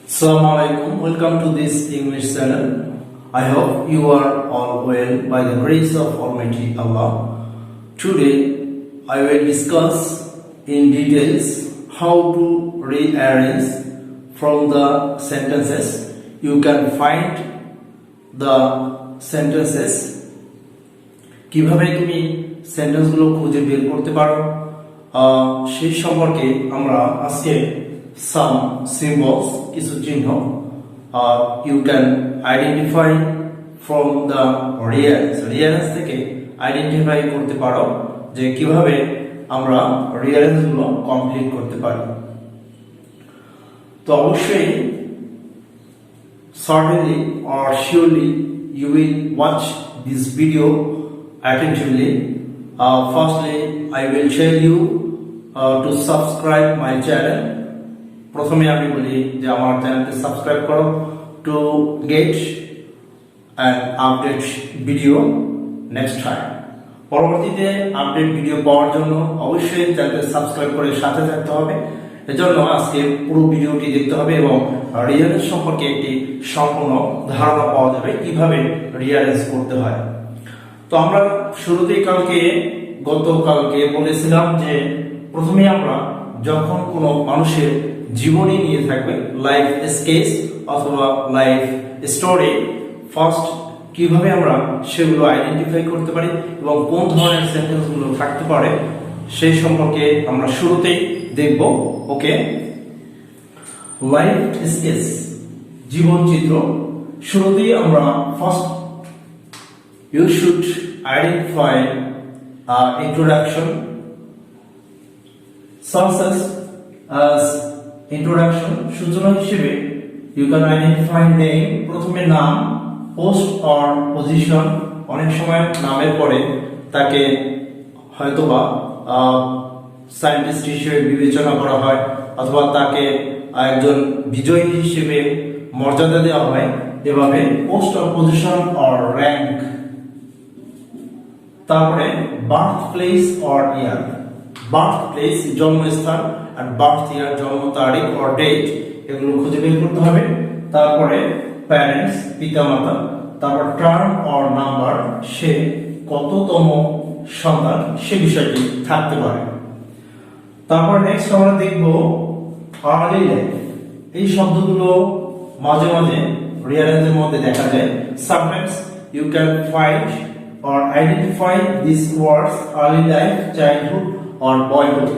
Assalamu alaikum. Welcome to this English channel. I hope you are all well by the grace of Almighty Allah. Today I will discuss in details how to rearrange from the sentences. You can find the sentences. কিভাবে তুমি সেন্টেন্সগুলো খুঁজে বের করতে পারো সেই সম্পর্কে আমরা আজকে some symbols কিছু চিহ্ন you can identify from the rearrange থেকে আইডেন্টিফাই করতে পারো যে কিভাবে আমরা rearrange গুলো কমপ্লিট করতে পারি। তো অবশ্যই certainly or surely you will watch this video attentively. Firstly I will tell you to subscribe my channel. প্রথমে আমি বলি যে আমার চ্যানেলটি সাবস্ক্রাইব করো to get an update video next time. পরবর্তীতে আপডেট ভিডিও পাওয়ার জন্য অবশ্যই চ্যানেলটি সাবস্ক্রাইব করে সাথে থাকতে হবে। এজন্য আজকে পুরো ভিডিওটি দেখতে হবে এবং রিয়ারেঞ্জ সম্পর্কে একটি সম্পূর্ণ ধারণা পাওয়া যাবে কিভাবে রিয়ারেঞ্জ করতে হয়। তো আমরা শুরুতেই গতকালকে বলেছিলাম যে প্রথমে আমরা যখন কোনো মানুষের জীবনী নিয়ে থাকবে লাইফ স্কেচ অথবা লাইফ স্টোরি, ফার্স্ট কিভাবে আমরা সেগুলো আইডেন্টিফাই করতে পারি এবং কোন ধরনের সেন্টেন্সগুলো থাকতে পারে সেই সম্পর্কে আমরা শুরুতেই দেখব। ওকে, লাইফ স্কেচ জীবন চিত্র। শুরুতেই আমরা first you should identify introduction such as introduction সূচনা হিসেবে you can identify name, প্রথমে নাম, পোস্ট অর পজিশন। অনেক সময় নামের পরে তাকে হয়তোবা সায়েন্টিস্ট হিসেবে বিবেচনা করা হয় অথবা তাকে একজন বিজয়ী হিসেবে মর্যাদা দেওয়া হয়, এভাবে post or position or rank. তারপরে birth place or year, birth place জন্মস্থান আর বার্থ ইয়ার জন্ম তারিখ অর ডেট, এগুলো খুঁজে বের করতে হবে। তারপরে প্যারেন্টস পিতামাতা, তারপর টার্ম অর নাম্বার সে কততম সন্তান সে বিষয়টি থাকতে পারে। তারপর নেক্সট আমরা দেখব আর্লি লাইফ। এই শব্দগুলো মাঝে মাঝে রিয়ারেঞ্জের মধ্যে দেখা যায়। Sometimes you can find or identify these words early life, childhood or boyhood.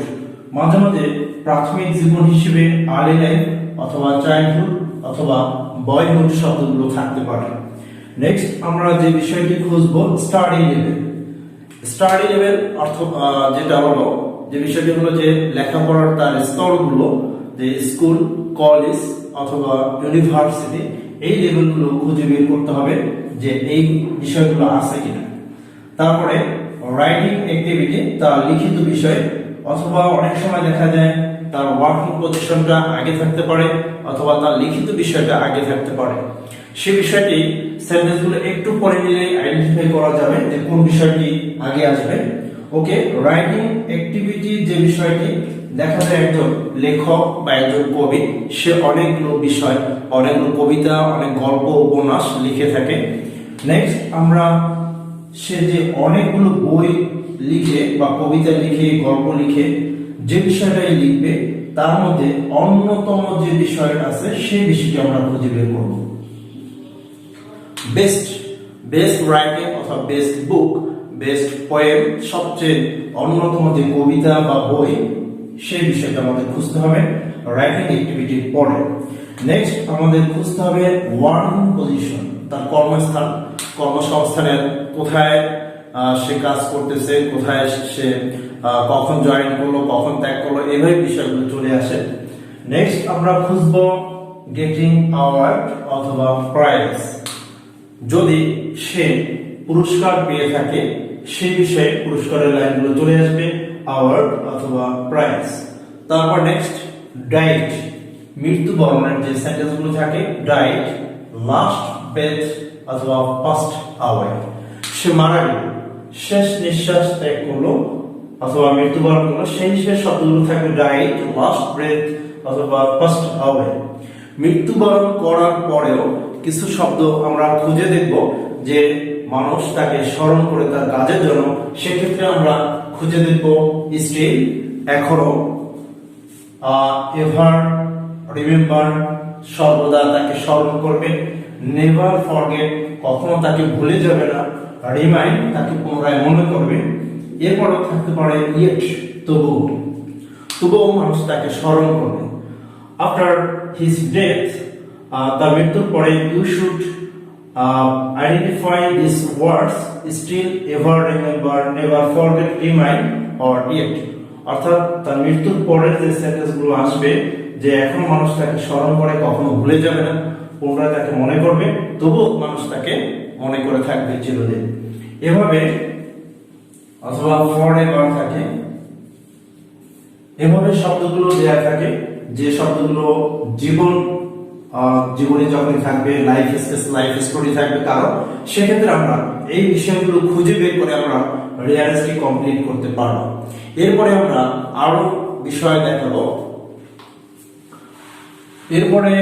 মাঝে মাঝে প্রাথমিক জীবন হিসেবে early life অথবা childhood অথবা boyhood শব্দগুলো থাকতে পারে। নেক্সট আমরা যে বিষয়টি খুঁজব স্টাডি লেভেল। স্টাডি লেভেল অর্থ যেটা হলো যে বিষয়টি হলো যে লেখাপড়ার তার স্তরগুলো, যে স্কুল, কলেজ অথবা ইউনিভার্সিটি, এই লেভেলগুলো খুঁজে বের করতে হবে যে এই বিষয়গুলো আছে কিনা। তারপরে রাইটিং অ্যাক্টিভিটি, তার লিখিত বিষয় অথবা অনেক সময় দেখা যায় তার ওয়ার্কিং পজিশনটা আগে থাকতে পারে অথবা তার লিখিত বিষয়টা আগে থাকতে পারে। সেই বিষয়টি সেন্টেন্সগুলো একটু পরে নিলে আইডেন্টিফাই করা যাবে যে কোন বিষয়টি আগে আসবে। ওকে, রাইটিং অ্যাক্টিভিটি যে বিষয়টি দেখা যায় একজন লেখক বা একজন কবি সে অনেকগুলো বিষয়, অনেকগুলো কবিতা, অনেক গল্প, উপন্যাস লিখে থাকে। নেক্সট আমরা সে যে অনেকগুলো বই লিখে বা কবিতা লিখে, গল্প লিখে, যে বিষয়টাই লিখবে তার মধ্যে অন্যতম যে বিষয়টা আছে সেই বিষয়টি আমরা খুঁজে বের করব। বেস্ট রাইটিং অথবা বেস্ট বুক, বেস্ট পোয়েম, সবচেয়ে অন্যতম যে কবিতা বা বই সেই বিষয়টা আমাদের খুঁজতে হবে রাইটিং অ্যাক্টিভিটির পরে। নেক্সট আমাদের খুঁজতে হবে ওয়ার্কিং পজিশন, তার কর্মস্থান, কর্মসংস্থানের কোথায় সে কাজ করতেছে, কোথায় সে কখন জয়েন করলো, কখন ত্যাগ করলো, এইভাবে বিষয়গুলো চলে আসে। নেক্সট আমরা খুঁজব গেটিং অ্যাওয়ার্ড অথবা প্রাইজ, যদি সে পুরস্কার পেয়ে থাকে সেই বিষয়ে পুরস্কারের লাইনগুলো চলে আসবে, অ্যাওয়ার্ড অথবা প্রাইজ। তারপর নেক্সট ডাইট, মৃত্যুবরণের যে সেন্টেন্সগুলো থাকে, ডাইট, লাস্ট ব্রেথ অথবা ফার্স্ট আওয়ার, সে মারা গেল, শেষ নিঃশ্বাস ত্যাগ করলো অথবা মৃত্যুবরণ করলো, সেই শেষ শব্দগুলো থাকবে ডাইট, লাস্ট ব্রেথ অথবা ফার্স্ট আওয়ার। মৃত্যুবরণ করার পরেও কিছু শব্দ আমরা খুঁজে দেখব যে মানুষ তাকে স্মরণ করে তার কাজের জন্য, সেক্ষেত্রে আমরা খুঁজে দেখব স্টিল, এখনো, এভার, রিমেম্বার, সর্বদা তাকে স্মরণ করবে, নেভার ফরগেট, কখনো তাকে ভুলে যাবে না, রিমাইন্ড, তাকে পুনরায় মনে করবে। এরপরও থাকতে পারে ইয়েট, তবুও মানুষ তাকে স্মরণ করবে। আফটার হিজ ডেথ, তার মৃত্যুর পরে, you should identify this words still, ever, remember, never forget, remind or yet. অর্থাৎ তার মৃত্যুর পরে যে সেন্টেন্সগুলো আসবে, যে এখন মানুষ তাকে স্মরণ করে, কখনো ভুলে যাবে না, পুনরায় তাকে মনে করবে, তবুও মানুষ তাকে মনে করে থাকবে চিরদিন। এভাবে, অথবা ফরএভার থাকে, এভাবে শব্দগুলো দেয়া থাকে, যে শব্দগুলো জীবনে যখন থাকবে, লাইফ স্টোরি থাকবে কারণ, সেক্ষেত্রে আমরা এই বিষয়গুলো খুঁজে বের করে আমরা রিয়ালিস্টিক কমপ্লিট করতে পারবো। এরপরে আমরা আরো বিষয় দেখাবো। এরপরে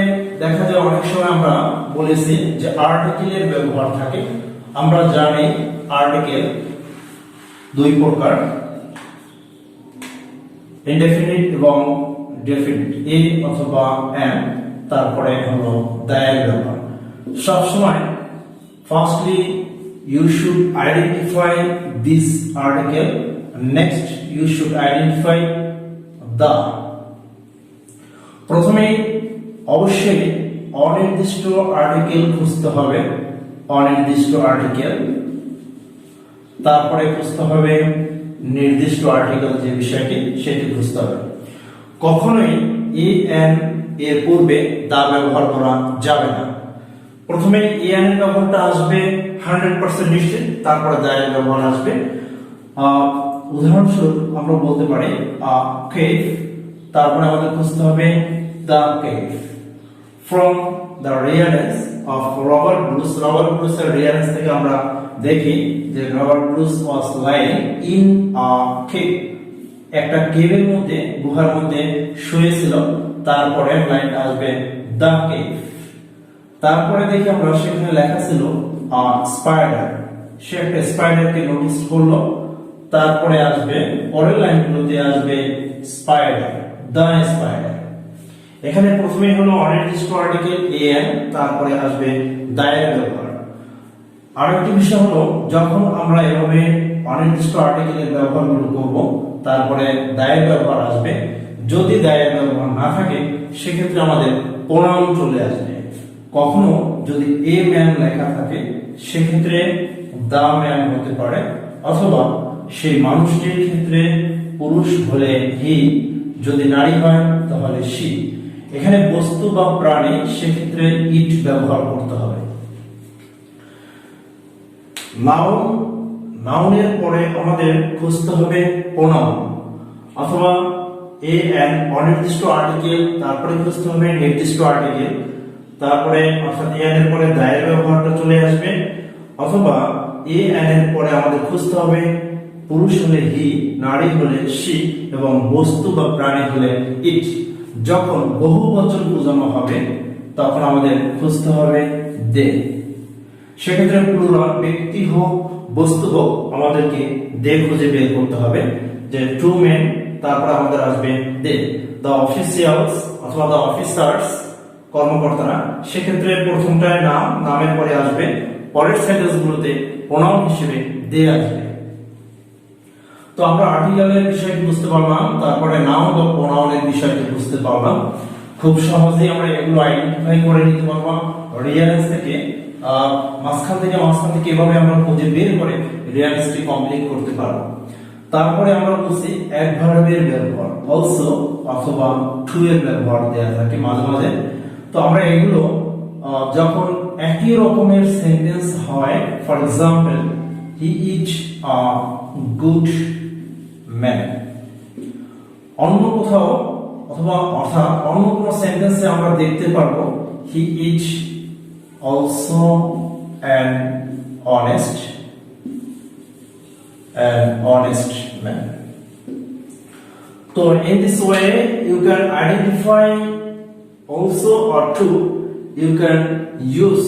দেখা যায় অনেক সময় আমরা বলেছি যে আর্টিকেলের ব্যবহার থাকে। আমরা জানি আর্টিকেল দুই প্রকার, ইনডেফিনিট এবং ডেফিনিট, এ অথবা এম, তারপরে হলো দায়ের ব্যবহার। সবসময় firstly you should identify this article, next you should identify the. প্রথমে অবশ্যই অনির্দিষ্ট আর্টিকেল খুঁজতে হবে, অনির্দিষ্ট আর্টিকেল, তারপরে খুঁজতে হবে নির্দিষ্ট আর্টিকেল, যে বিষয়টি সেটি খুঁজতে হবে। কখনোই এ এন এর পূর্বে দা ব্যবহার করা যাবে না। প্রথমে এ এন এর ব্যবহারটা আসবে 100% নিশ্চিত, তারপরে দা এর ব্যবহার আসবে। উদাহরণস্বরূপ আমরা বলতে পারি কেভ, তারপরে আমাদের খুঁজতে হবে the cave. From the relevance of Robert Bruce, Robert ব্রুসের রিয়ালেন্স থেকে আমরা দেখি যে Robert Bruce was lying in a cave, একটা কেভের মধ্যে, গুহার মধ্যে শুয়েছিল। তারপরে লাইন আসবে দা কেভ। তারপরে দেখি আমরা সেখানে লেখা ছিল স্পাইডার, সে একটা স্পাইডারকে নোটিস করলো। তারপরে আসবে পরের লাইনগুলোতে আসবে স্পাইডার, দা স্পাইডার। এখানে প্রথমেই হলো অনির্দিষ্ট আর্টিকেল এন, তারপরে আসবে দা এর ব্যবহার। আরেকটি বিষয় হলো, যখন আমরা এভাবে অনির্দিষ্ট আর্টিকেলের ব্যবহারগুলো করব, তারপরে দা এর ব্যবহার আসবে। যদি দা এর ব্যবহার না থাকে, সেক্ষেত্রে আমাদের প্রোনাউন চলে আসবে। কখনো যদি এ ম্যান লেখা থাকে, সেক্ষেত্রে দা ম্যান হতে পারে, অথবা সেই মানুষটির ক্ষেত্রে পুরুষ হলে হি, যদি নারী হয় তাহলে শি। এখানে বস্তু বা প্রাণী, সেক্ষেত্রে ইট ব্যবহার করতে হবে। নাউন, নাউনের পরে আমাদের খুঁজতে হবে প্রোনাউন, অথবা এ এন অনির্দিষ্ট আর্টিকেল, তারপরে খুঁজতে হবে নির্দিষ্ট আর্টিকেল, তারপরে অর্থাৎ এ এন এর পরে দা এর ব্যবহারটা চলে আসবে, অথবা এ এন এর পরে আমাদের খুঁজতে হবে পুরুষ হলে হি, নারী হলে শি, এবং বস্তু বা প্রাণী হলে ইট। যখন বহুবচন বোঝানো হবে, তখন আমাদের খুঁজতে হবে দে। সেক্ষেত্রে প্লুরাল, ব্যক্তি হোক বস্তু হোক, আমাদেরকে দে খুঁজে বের করতে হবে, যে টু মেন, তারপর আমাদের আসবে দে। দ্য অফিসিয়ালস অথবা দ্য অফিসার্স, কর্মকর্তারা, সেক্ষেত্রে প্রথমটায় নাম, নামের পরে আসবে, পরের সেন্টেন্স গুলোতে প্রোনাউন হিসেবে দে আসবে। তো আমরা আর্টিকেলের বিষয়টি বুঝতে পারলাম, তারপরে নাউন বা প্রোনাউনের বিষয়টি বুঝতে পারলাম। খুব সহজেই আমরা এগুলো আইডেন্টিফাই করে নিতে পারবো রিয়ালেন্স থেকে। মাঝখান থেকে এভাবে আমরা খুঁজে বের করে রিয়ালিস্টিক কমপ্লিট করতে পারবো। তারপরে আমরা বলছি অ্যাডভার্বের ব্যবহার, অলসো অথবা টু এর ব্যবহার দেয়া থাকে মাঝে মাঝে। তো আমরা এগুলো যখন একই রকমের সেন্টেন্স হয়, for example he is a good man, অন্য কোথাও অথবা অর্থাৎ অন্য কোনো সেন্টেন্সে আমরা দেখতে পারবো he is also an honest man. So in this way you can identify also or to you can use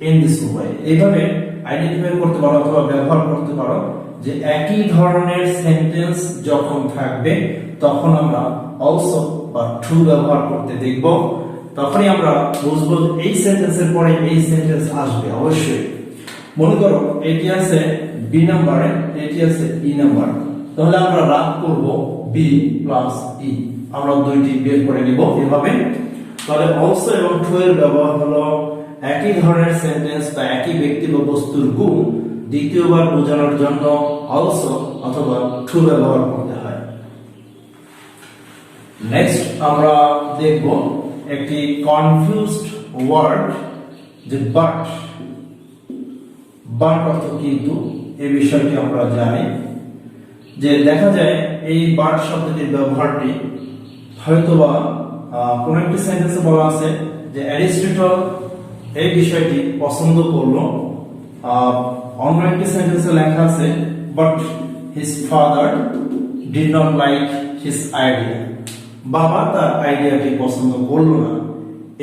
in this way এইভাবে আইডেন্টিফাই করতে পারো অথবা ব্যবহার করতে পারো যে একই ধরনের সেন্টেন্স যখন থাকবে তখন আমরা also বা to ব্যবহার করতে দেখব তখনই আমরা বুঝবো এই সেন্টেন্সের পরে এই সেন্টেন্স আসবে অবশ্যই মনে করো এটি আছে বি নাম্বারে এটি আছে ই নাম্বার তাহলে আমরা রাখ করব বি প্লাস ই আমরা দুইটি বের করে নিব এভাবে তাহলে also এবং to এর ব্যবহার হলো একই ধরনের সেন্টেন্স বা একই ব্যক্তি বা বস্তুর গুণ দ্বিতীয়বার বোঝানোর জন্য also অথবা to ব্যবহার করতে হয় নেক্সট আমরা দেখব একটি কনফিউজড ওয়ার্ড যে বাট অর্থ কিন্তু এই বিষয়টি আমরা জানি যে দেখা যায় এই বাট শব্দটির ব্যবহারটি হয়তোবা কোন একটি সেন্টেন্সে বলা আছে যে অ্যারিস্টটল এই বিষয়টি পছন্দ করলো অন্য একটি সেন্টেন্সে লেখা আছে but his father did not like his idea বাবা তার আইডিয়াটি পছন্দ করলো না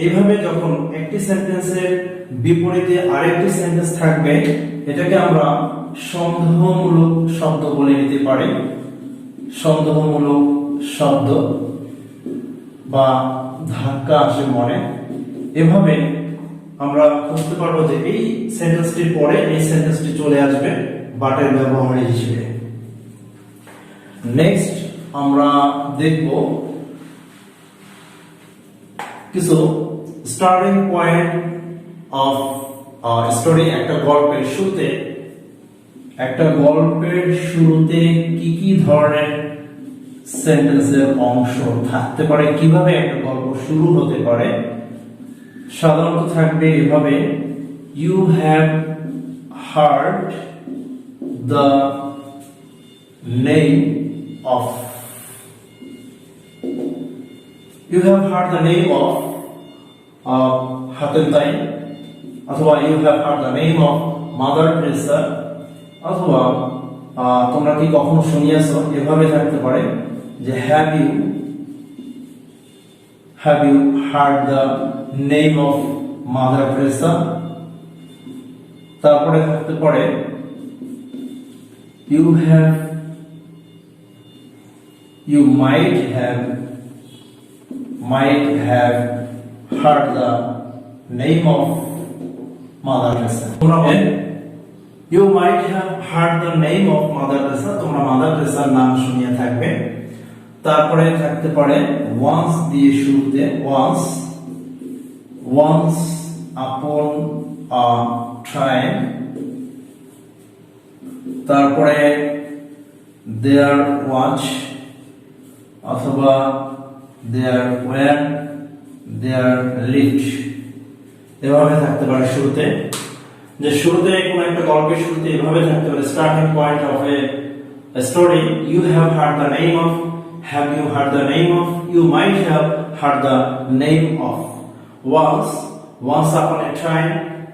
এইভাবে যখন একটি সেন্টেন্সের বিপরীতে আরেকটি সেন্টেন্স থাকবে এটাকে আমরা সন্দেহমূলক শব্দ বলে নিতে পারি সন্দেহমূলক শব্দ বা ধাক্কা আসে মনে এভাবে আমরা বুঝতে পারবো যে এই সেন্টেন্সটির পরে এই সেন্টেন্সটি চলে আসবে বাটের ব্যবহার হিসেবে নেক্সট আমরা দেখব কিছু স্টার্টিং পয়েন্ট অফ স্টোরি একটা গল্পের শুরুতে কি কি ধরনের সেন্টেন্সের অংশ থাকতে পারে কিভাবে একটা গল্প শুরু হতে পারে সাধারণত থাকবে এভাবে you have heard the name of you have heard the name of Hatentai অথবা you have heard the name of Mother Teresa অথবা তোমরা কি কখনো শুনিয়েছো এভাবে থাকতে পারে যে have you heard the name of Mother Teresa তারপরে থাকতে পারে you might have heard the name of Mother Teresa you might have heard the name of Mother Teresa তোমরা মাদার তেরেসার নাম শুনিয়ে থাকবে তারপরে থাকতে পারে once দিয়ে শুরুতে once upon a time তারপরে there was অথবা there were there lived এভাবে থাকতে পারে শুরুতে যে শুরুতে কোন একটা গল্পের শুরুতে এভাবে থাকতে পারে starting point of a story you have heard the name of have you heard the name of you might have heard the name of once upon a time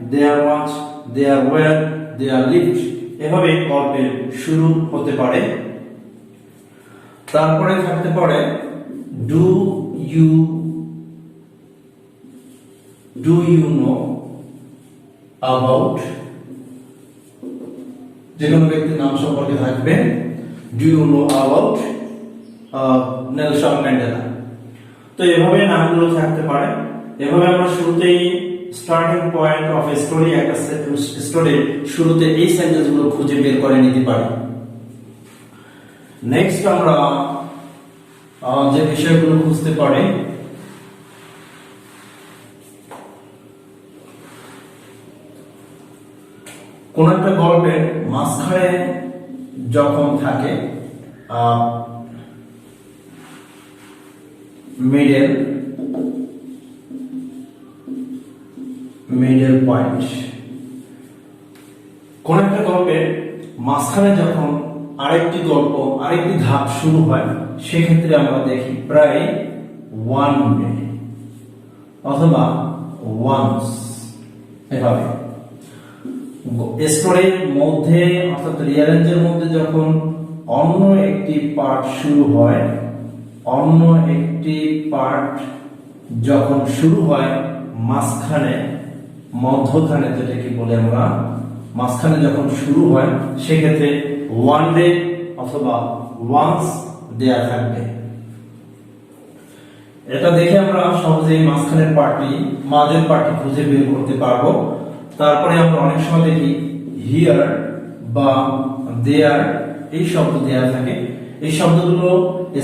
there was there were there lived এভাবে গল্পের শুরু হতে পারে তারপরে থাকতে পারে do you know about যে কোনো ব্যক্তির নাম সম্পর্কে থাকবে do you know about Nelson Mandela তো এভাবে নামগুলো থাকতে পারে এভাবে আমরা শুরুতেই starting point of a story একটা স্টোরি শুরুতে এই সেন্টেন্সগুলো খুঁজে বের করে নিতে পারি নেক্সট আমরা যে বিষয়গুলো খুঁজতে পারি কোন একটা গল্পের মাঝখানে যখন থাকে মিডল পয়েন্ট কোন একটা গল্পের মাঝখানে যখন আরেকটি গল্প আরেকটি ধাপ শুরু হয় সেক্ষেত্রে আমরা দেখি প্রায় ওয়ান মিনিট অথবা ওয়ান্স এভাবে স্টোরির মধ্যে অর্থাৎ রিয়ারেঞ্জের মধ্যে যখন অন্য একটি পার্ট শুরু হয় অন্য একটি পার্ট যখন শুরু হয় মাঝখানে, মধ্যখানে যেটাকে বলে আমরা, মাঝখানে যখন শুরু হয় সেক্ষেত্রে ওয়ান ডে অথবা ওয়ান্স দেয়া থাকবে। এটা দেখে আমরা সহজেই মাঝখানের পার্টি, মাঝের পার্টি খুঁজে বের করতে পারবো। তারপরে আমরা অনেক সময় দেখি হিয়ার বা দেয়ার এই শব্দ দেয়া থাকে। এই শব্দগুলো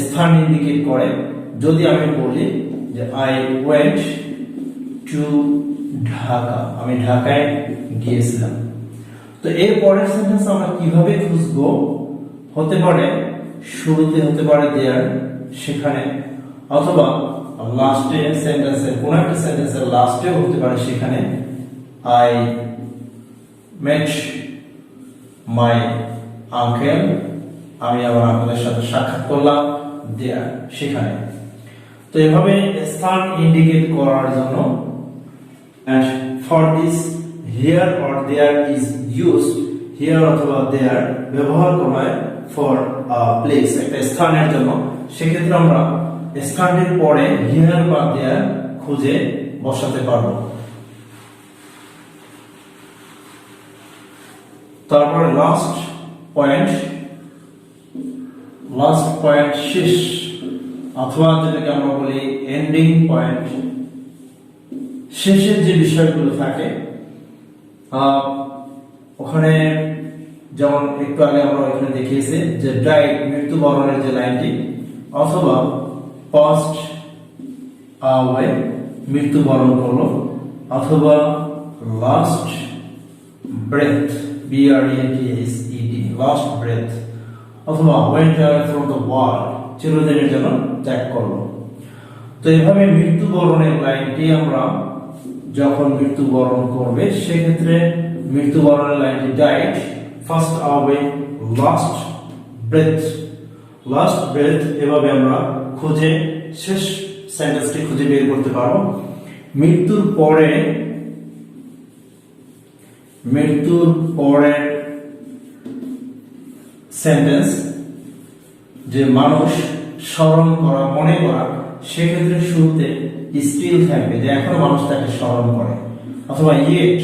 স্থান ইন্ডিকেট করে। যদি আমি বলি যে আই ওয়েন্ট টু ঢাকা, আমি ঢাকায় গিয়েছিলাম, তো এর পরের সেন্টেন্স আমরা কিভাবে খুঁজবো? হতে পারে শুরুতে হতে পারে দেয়ার, সেখানে, অথবা লাস্টে সেন্টেন্সের কোন একটা সেন্টেন্সের লাস্টেও হতে পারে সেখানে। আই মেট মাই আঙ্কেল, আমি আমার আঙ্কেলের সাথে সাক্ষাৎ করলাম, দেয়ার, সেখানে। তো এভাবে স্থান ইন্ডিকেট করার জন্য and for this here or there is used, here অথবা there ব্যবহার করা হয় for a place, একটা স্থানের জন্য। সেক্ষেত্রে আমরা স্থানের পরে here বা there খুঁজে বসাতে পারবো। তারপরে লাস্ট পয়েন্ট শেষ, অথবা যেটাকে আমরা বলি এন্ডিং পয়েন্ট, শেষের যে বিষয়গুলো থাকে ওখানে, যেমন একটু আগে আমরা ওখানে দেখিয়েছি যে ডাইড, মৃত্যুবরণের যে লাইনটি, অথবা পাস্ট আওয়ে, মৃত্যুবরণ করলো, অথবা last breath, BRETHED, last breath, অথবা went away from the world, চিরদিনের জন্য ত্যাগ করলো। তো এভাবে মৃত্যুবরণের লাইনটি আমরা যখন মৃত্যুবরণ করবে সেক্ষেত্রে মৃত্যুবরণের লাইনটি ডাইড, ফার্স্ট আওয়ে, লাস্ট ব্রেথ, এভাবে আমরা খুঁজে শেষ সেন্টেন্সটি খুঁজে বের করতে পারবো। মৃত্যুর পরে সেন্টেন্স যে মানুষ স্মরণ করা, মনে করা, সেক্ষেত্রে শুরুতে স্টিল থাকবে, যে এখনো মানুষ তাকে স্মরণ করে, অথবা ইয়েট,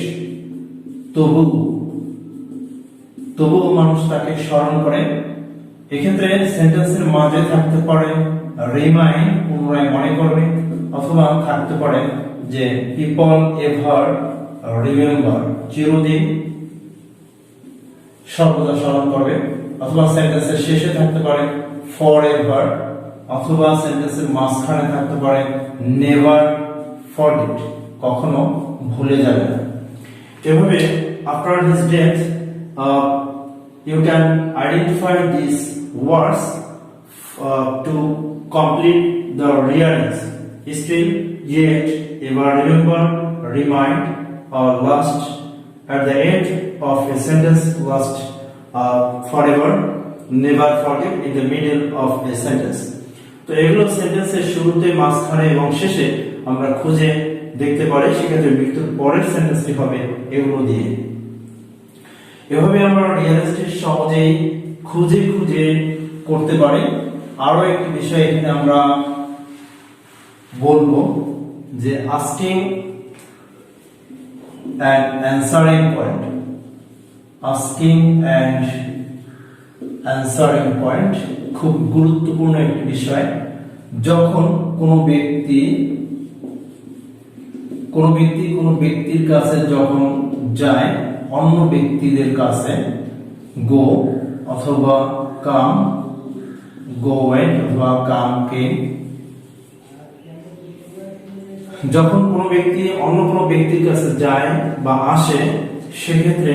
তবুও মানুষ তাকে স্মরণ করে। এক্ষেত্রে সেন্টেন্সের মাঝে থাকতে পারে রিমাইন্ড, পুনরায় মনে করবে, অথবা থাকতে পারে যে পিপল এভার রিমেম্বার, চিরদিন সর্বদা স্মরণ করবে, অথবা সেন্টেন্সের শেষে থাকতে পারে ফর এভার, অথবা সেন্টেন্সের মাঝখানে থাকতে পারে নেভার ফরগেট, কখনো ভুলে যাবে না। এভাবে after his death you can identify these words to complete the realness: still, yet, ever, remember, remind, or last. At the end of a sentence, last, forever, never forget in the middle of a sentence. তো এগুলো সেন্টেন্সের শুরুতে, মাঝখানে এবং শেষে আমরা খুঁজে দেখতে পারি। সেক্ষেত্রে মৃত্যুর পরের সেন্টেন্সটি হবে এগুলো দিয়ে। এভাবে আমরা রিয়ালিস্টিক সহজেই খুঁজে করতে পারি। আরো একটি বিষয় এখানে আমরা বলবো যে asking and answering point. Asking and answering point খুব গুরুত্বপূর্ণ একটি বিষয়। যখন কোনো ব্যক্তির কাছে যখন যায়, অন্য ব্যক্তিদের কাছে, গো অথবা কাম, গো ওয়েন্ট অথবা কাম কেম, যখন কোনো ব্যক্তি অন্য কোনো ব্যক্তির কাছে যায় বা আসে, সেক্ষেত্রে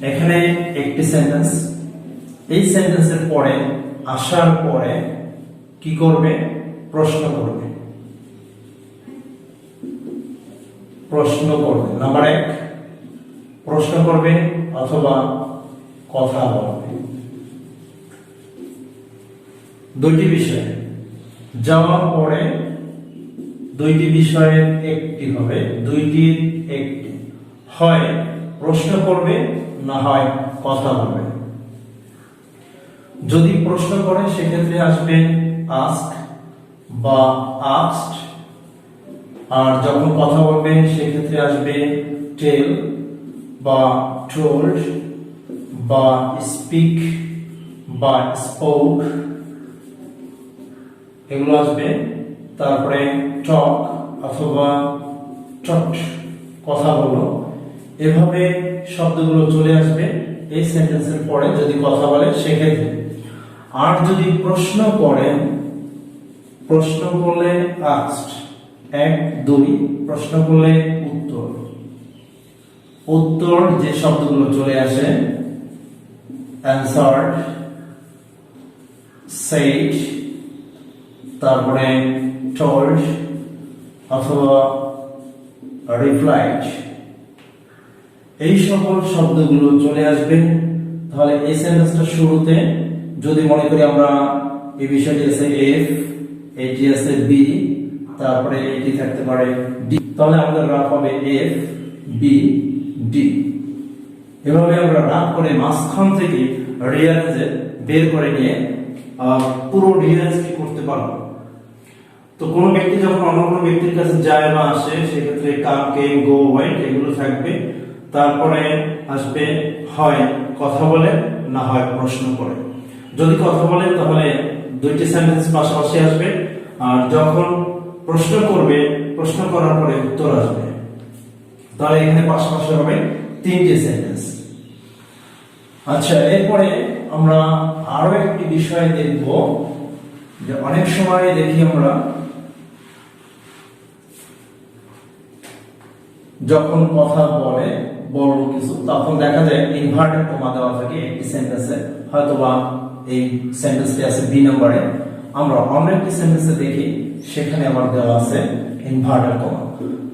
এখানে একটি সেন্টেন্স, এই সেন্টেন্সের পরে, আসার পরে কি করবে? প্রশ্ন করবে। নাম্বার 1, প্রশ্ন করবে অথবা কথা বলবে। দুইটি বিষয়, যাওয়ার পরে দুইটি বিষয়ের একটি হবে, দুইটির একটি, হয় প্রশ্ন করবে না হয় কথা বলবে। যদি প্রশ্ন করে সেক্ষেত্রে আসবে আস্ক বা আস্কড, আর যখন কথা বলবে সেক্ষেত্রে আসবে টেল বা টোল্ড বা স্পিক বা স্পোক, এগুলো আসবে। তারপরে টক অথবা টট, কথা বলো, এভাবে শব্দগুলো চলে আসবে এই সেন্টেন্সের পরে যদি কথা বলে সেক্ষেত্রে। আর যদি প্রশ্ন করেন, প্রশ্ন করলে আস্কড, 1 2, প্রশ্ন করলে উত্তর। উত্তর যে শব্দগুলো চলে আসে অ্যানসার্ড, সেড, তারপরে টোল্ড অথবা রিপ্লাইড, এই সকল শব্দগুলো চলে আসবে। তাহলে এই সেন্টেন্সটা শুরুতে যদি মনে করি আমরা এই বিষয়টি আছে এফ, এটি আছে বি, তারপরে এটি থাকতে পারে ডি, তাহলে আমাদের রাফ হবে এফ বি ডি। এভাবে আমরা রাফ করে মাঝখান থেকে রিয়ারেঞ্জে বের করে নিয়ে পুরো রিয়ারেঞ্জটি করতে পারবো। তো কোনো ব্যক্তি যখন অন্য কোনো ব্যক্তির কাছে যায় বা আসে সেক্ষেত্রে কাম, কেম, গো, ওয়েন্ট এগুলো থাকবে। তারপরে আসবে হয় কথা বলে, না হয় প্রশ্ন করে। যদি কথা বলে তাহলে দুইটি সেন্টেন্স পাশাপাশি আসবে, আর যখন প্রশ্ন করবে প্রশ্ন করার পরে উত্তর আসবে, তাহলে এখানে পাশাপাশি হবে 3টি সেন্টেন্স। আচ্ছা, এরপরে আমরা আরো একটি বিষয় দেখব যে অনেক সময় দেখি আমরা যখন কথা বলে বড় কিছু, তখন দেখা যায় ইনভার্টেড কমা দেওয়া থাকে একটি সেন্টেন্সে, হয়তোবা এই সেন্টেন্সটি আছে বি নম্বরে। আমরা অন্য একটি সেন্টেন্সে দেখি সেখানে আবার দেওয়া আছে ইনভার্টেড কমা।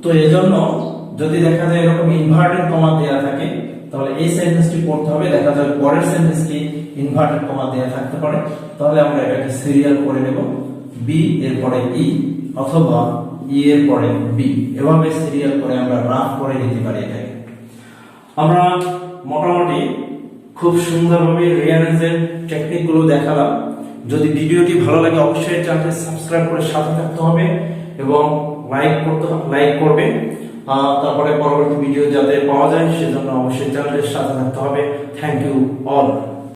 তো এজন্য যদি দেখা যায় এরকম ইনভার্টেড কমা দেওয়া থাকে তাহলে এই সেন্টেন্সটি পড়তে হবে। দেখা যায় পরের সেন্টেন্সটি ইনভার্টেড কমা দেওয়া থাকতে পারে, তাহলে আমরা এটাকে সিরিয়াল করে নেব, বি এর পরে ই অথবা ই এর পরে বি, এভাবে সিরিয়াল করে আমরা রাফ করে নিতে পারি। এটাকে আমরা মোটামুটি খুব সুন্দরভাবে রিয়ারেঞ্জের টেকনিকগুলো দেখালাম। যদি ভিডিওটি ভালো লাগে অবশ্যই চ্যানেলটি সাবস্ক্রাইব করে সাথে থাকতে হবে এবং লাইক করবে। তারপরে পরবর্তী ভিডিও যাতে পাওয়া যায় সেজন্য অবশ্যই চ্যানেলের সাথে থাকতে হবে। Thank you all.